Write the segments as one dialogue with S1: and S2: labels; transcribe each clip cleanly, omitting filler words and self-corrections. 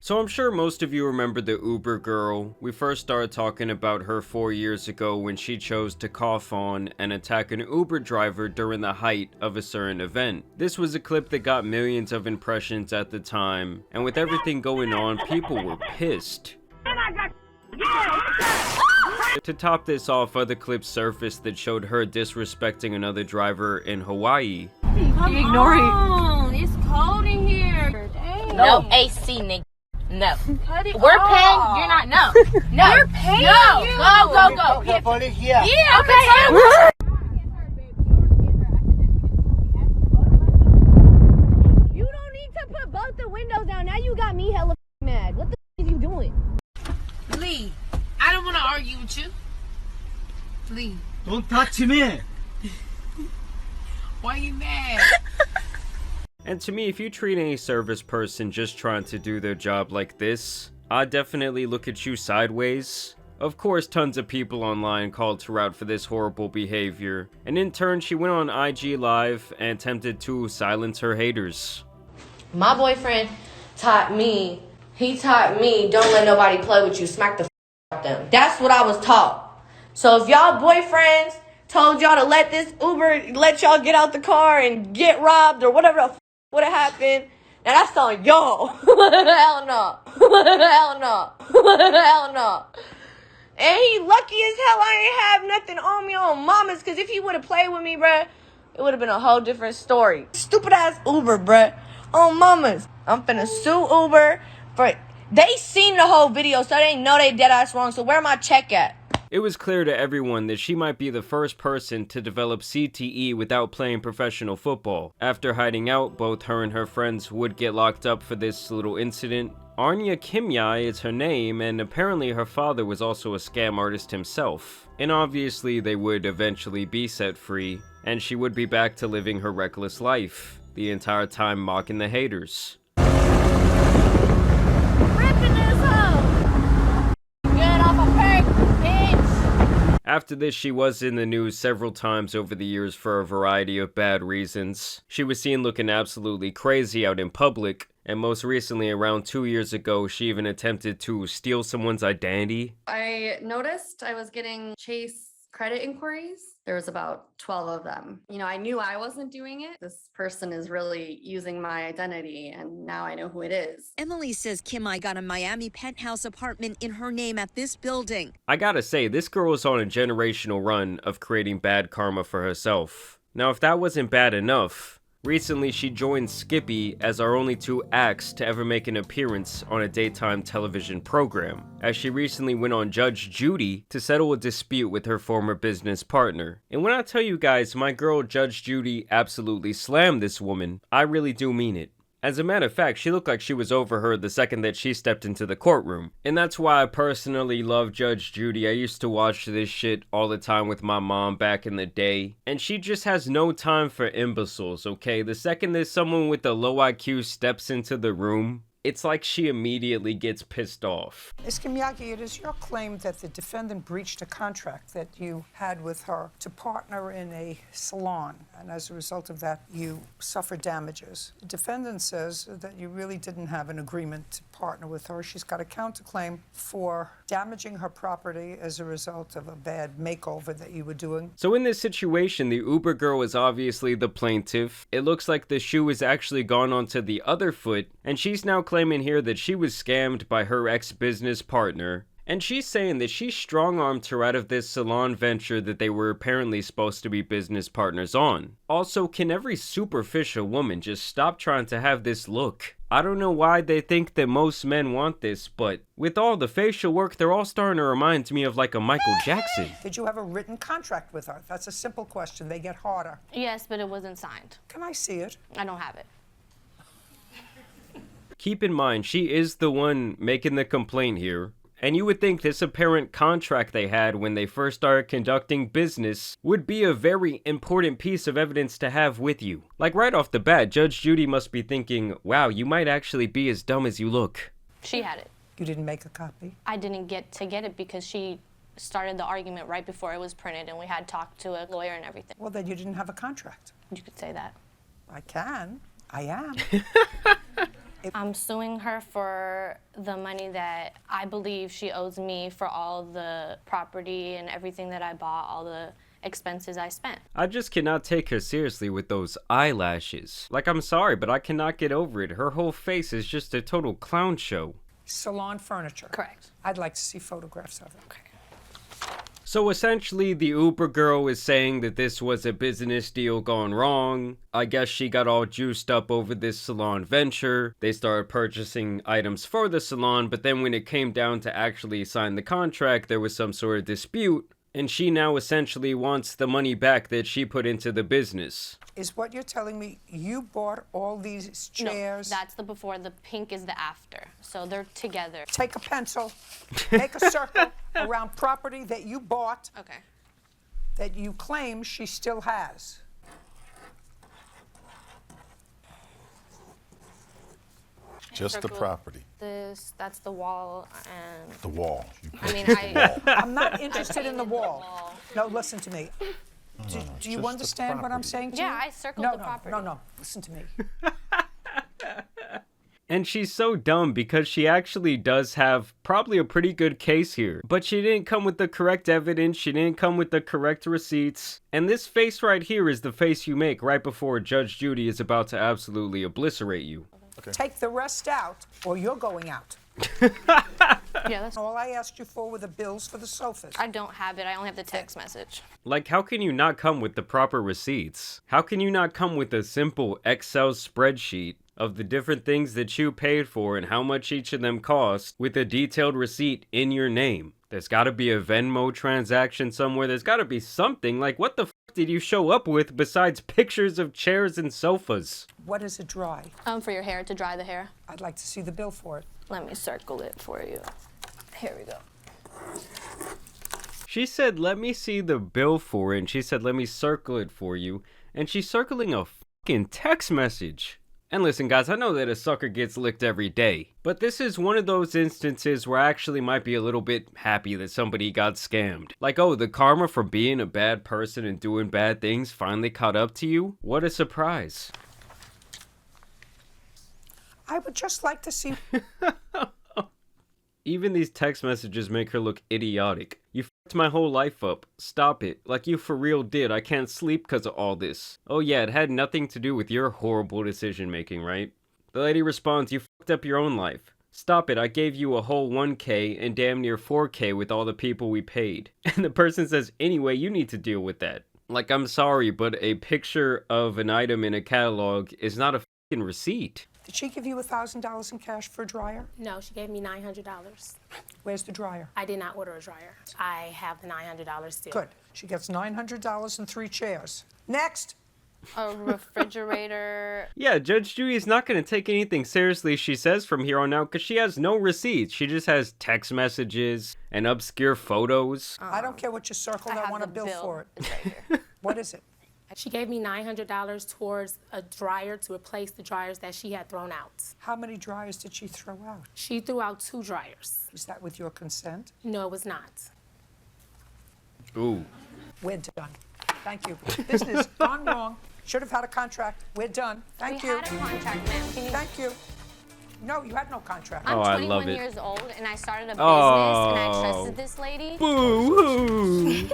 S1: So I'm sure most of you remember the Uber girl. We first started talking about her 4 years ago when she chose to cough on and attack an Uber driver during the height of a certain event. This was a clip that got millions of impressions at the time, and with everything going on, people were pissed. To top this off, other clips surfaced that showed her disrespecting another driver in Hawaii.
S2: Ignore it. It's cold in here. Dang.
S3: No AC, nigga. No.
S2: We're
S3: paying. You're not. No. No.
S2: We're paying
S3: no.
S2: you.
S3: Go.
S4: The police here.
S3: Yeah. Okay.
S2: You don't need to put both the windows down. Now you got me hella mad. What the is you doing?
S5: Lee, I don't want to argue with you. Lee.
S4: Don't touch me.
S5: Why you mad?
S1: And to me, if you treat any service person just trying to do their job like this, I'd definitely look at you sideways. Of course, tons of people online called her out for this horrible behavior, and in turn, she went on IG Live and attempted to silence her haters.
S6: My boyfriend taught me, don't let nobody play with you, smack the f out them. That's what I was taught. So if y'all boyfriends told y'all to let this Uber, let y'all get out the car and get robbed or whatever the f would have happened, now that's on y'all. Hell no. Hell no. Hell no. And he lucky as hell I ain't have nothing on me on mamas, because if he would have played with me, bruh, it would have been a whole different story. Stupid ass Uber, bruh. On mamas. I'm finna sue Uber for... They seen the whole video, so they know they dead ass wrong, so where my check at?
S1: It was clear to everyone that she might be the first person to develop CTE without playing professional football. After hiding out, both her and her friends would get locked up for this little incident. Anya Kimyai is her name, and apparently her father was also a scam artist himself. And obviously they would eventually be set free, and she would be back to living her reckless life, the entire time mocking the haters. After this, she was in the news several times over the years for a variety of bad reasons. She was seen looking absolutely crazy out in public, and most recently, around 2 years ago, she even attempted to steal someone's identity.
S7: I noticed I was getting Chase credit inquiries. There was about 12 of them. You know, I knew I wasn't doing it. This person is really using my identity, and now I know who it is.
S8: Emily says Kimai got a Miami penthouse apartment in her name at this building.
S1: I gotta say, this girl is on a generational run of creating bad karma for herself. Now, if that wasn't bad enough, recently she joined Skippy as our only two acts to ever make an appearance on a daytime television program, as she recently went on Judge Judy to settle a dispute with her former business partner. And when I tell you guys, my girl Judge Judy absolutely slammed this woman, I really do mean it. As a matter of fact, she looked like she was overheard the second that she stepped into the courtroom. And that's why I personally love Judge Judy. I used to watch this shit all the time with my mom back in the day. And she just has no time for imbeciles, okay? The second that someone with a low IQ steps into the room, it's like she immediately gets pissed off.
S9: Ms. Kimyaki, it is your claim that the defendant breached a contract that you had with her to partner in a salon, and as a result of that, you suffered damages. The defendant says that you really didn't have an agreement to partner with her. She's got a counterclaim for damaging her property as a result of a bad makeover that you were doing.
S1: So in this situation, the Uber girl is obviously the plaintiff. It looks like the shoe has actually gone onto the other foot, and she's now claiming here that she was scammed by her ex-business partner. And she's saying that she strong-armed her out of this salon venture that they were apparently supposed to be business partners on. Also, can every superficial woman just stop trying to have this look? I don't know why they think that most men want this, but with all the facial work, they're all starting to remind me of like a Michael Jackson.
S9: Did you have a written contract with her? That's a simple question. They get harder.
S2: Yes, but it wasn't signed.
S9: Can I see it?
S2: I don't have it.
S1: Keep in mind, she is the one making the complaint here. And you would think this apparent contract they had when they first started conducting business would be a very important piece of evidence to have with you. Like right off the bat, Judge Judy must be thinking, wow, you might actually be as dumb as you look.
S2: She had it.
S9: You didn't make a copy?
S2: I didn't get it because she started the argument right before it was printed, and we had talked to a lawyer and everything.
S9: Well, then you didn't have a contract.
S2: You could say that.
S9: I can. I am.
S2: I'm suing her for the money that I believe she owes me for all the property and everything that I bought, all the expenses I spent.
S1: I just cannot take her seriously with those eyelashes. Like, I'm sorry, but I cannot get over it. Her whole face is just a total clown show.
S9: Salon furniture.
S2: Correct.
S9: I'd like to see photographs of it.
S2: Okay.
S1: So essentially, the Uber girl is saying that this was a business deal gone wrong. I guess she got all juiced up over this salon venture. They started purchasing items for the salon, but then when it came down to actually sign the contract, there was some sort of dispute. And she now essentially wants the money back that she put into the business.
S9: Is what you're telling me you bought all these chairs?
S2: No, that's the before. The pink is the after. So they're together.
S9: Take a pencil, make a circle around property that you bought
S2: Okay.
S9: that you claim she still has.
S10: Just the property.
S2: That's the wall and...
S10: The wall.
S2: I mean,
S9: I'm not interested in the wall. No, listen to me. Do you
S10: just
S9: understand
S10: the
S9: what I'm
S10: property.
S9: saying to
S2: Yeah,
S9: you?
S2: I circled
S9: no,
S2: the
S9: no,
S2: property.
S9: No, listen to me.
S1: And she's so dumb because she actually does have probably a pretty good case here. But she didn't come with the correct evidence, she didn't come with the correct receipts. And this face right here is the face you make right before Judge Judy is about to absolutely obliterate you.
S10: Okay.
S9: Take the rest out, or you're going out.
S2: Yeah, that's...
S9: All I asked you for were the bills for the sofas.
S2: I don't have it. I only have the text message.
S1: Like, how can you not come with the proper receipts? How can you not come with a simple Excel spreadsheet of the different things that you paid for and how much each of them cost with a detailed receipt in your name? There's gotta be a Venmo transaction somewhere. There's gotta be something. Like, what the f did you show up with besides pictures of chairs and sofas?
S9: What is it dry?
S2: For your hair, to dry the hair.
S9: I'd like to see the bill for it.
S2: Let me circle it for you. Here we go.
S1: She said, let me see the bill for it, and she said, let me circle it for you. And she's circling a fucking text message. And listen, guys, I know that a sucker gets licked every day, but this is one of those instances where I actually might be a little bit happy that somebody got scammed. Like, oh, the karma for being a bad person and doing bad things finally caught up to you? What a surprise.
S9: I would just like to see...
S1: Even these text messages make her look idiotic. You f***ed my whole life up. Stop it. Like you for real did. I can't sleep because of all this. Oh yeah, it had nothing to do with your horrible decision making, right? The lady responds, you f***ed up your own life. Stop it, I gave you a whole 1K and damn near 4K with all the people we paid. And the person says, anyway, you need to deal with that. Like, I'm sorry, but a picture of an item in a catalog is not a f***ing receipt.
S9: Did she give you $1,000 in cash for a dryer?
S11: No, she gave me $900.
S9: Where's the dryer?
S11: I did not order a dryer. I have the $900 still.
S9: Good. She gets $900 and 3 chairs. Next!
S2: A refrigerator.
S1: Yeah, Judge Judy is not going to take anything seriously she says from here on out because she has no receipts. She just has text messages and obscure photos.
S9: I don't care what you circled. I want a bill for it.
S2: It's right here.
S9: What is it?
S11: She gave me $900 towards a dryer to replace the dryers that she had thrown out.
S9: How many dryers did she throw out?
S11: She threw out 2 dryers.
S9: Is that with your consent?
S11: No, it was not.
S1: Ooh.
S9: We're done. Thank you. Business gone wrong. Should have had a contract. We're done. Thank you.
S2: We had a contract, ma'am. Can you...
S9: Thank you. No, you had no contract.
S2: I'm
S1: Oh, I
S2: 21
S1: love it.
S2: years old, and I started a business, and I trusted this lady.
S1: Boo-hoo!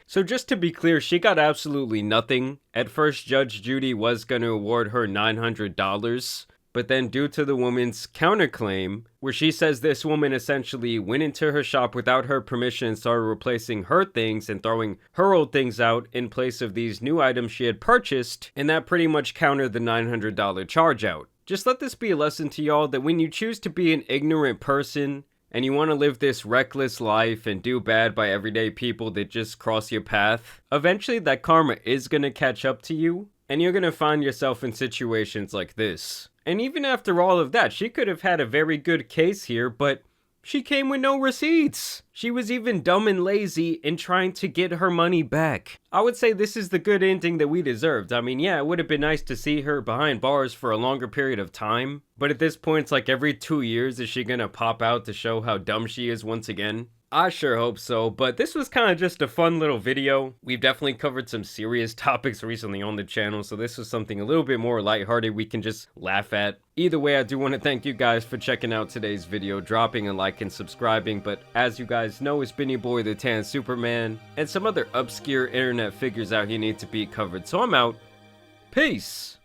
S1: So just to be clear, she got absolutely nothing. At first, Judge Judy was going to award her $900, but then due to the woman's counterclaim, where she says this woman essentially went into her shop without her permission and started replacing her things and throwing her old things out in place of these new items she had purchased, and that pretty much countered the $900 charge out. Just let this be a lesson to y'all that when you choose to be an ignorant person, and you want to live this reckless life and do bad by everyday people that just cross your path, eventually that karma is going to catch up to you, and you're going to find yourself in situations like this. And even after all of that, she could have had a very good case here, but she came with no receipts. She was even dumb and lazy in trying to get her money back. I would say this is the good ending that we deserved. I mean, yeah, it would have been nice to see her behind bars for a longer period of time, but at this point, it's like every 2 years, is she gonna pop out to show how dumb she is once again? I sure hope so, but this was kind of just a fun little video. We've definitely covered some serious topics recently on the channel, so this was something a little bit more lighthearted we can just laugh at. Either way, I do want to thank you guys for checking out today's video, dropping a like and subscribing, but as you guys know, it's been your boy the Tan Superman, and some other obscure internet figures out here need to be covered, so I'm out. Peace!